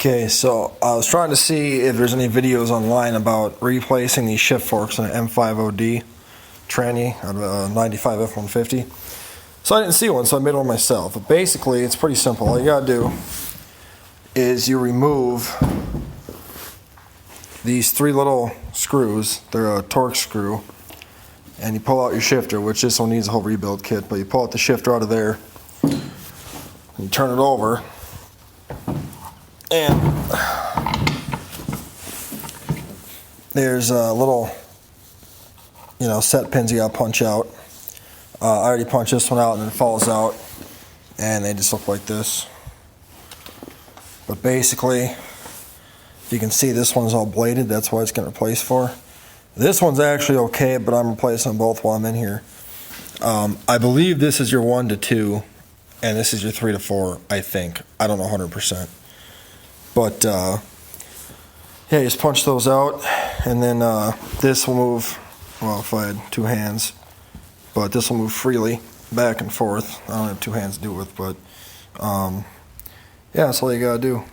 Okay, so I was trying to see if there's any videos online about replacing these shift forks in an M5od tranny out of a 95 F-150. So I didn't see one, so I made one myself. But basically, it's pretty simple. All you gotta do is you remove these three little screws. They're a torque screw. And you pull out your shifter, which this one needs a whole rebuild kit, but you pull out the shifter out of there, and you turn it over, and there's a little, set pins you gotta punch out. I already punched this one out and then it falls out, and they just look like this. But basically, if you can see, this one's all bladed. That's why it's getting replaced for. This one's actually okay, but I'm replacing them both while I'm in here. I believe this is your 1 to 2, and this is your 3 to 4, I think. I don't know 100%. But, yeah, you just punch those out, and then this will move, well, if I had two hands, but this will move freely back and forth. I don't have two hands to do it with, but, yeah, that's all you gotta do.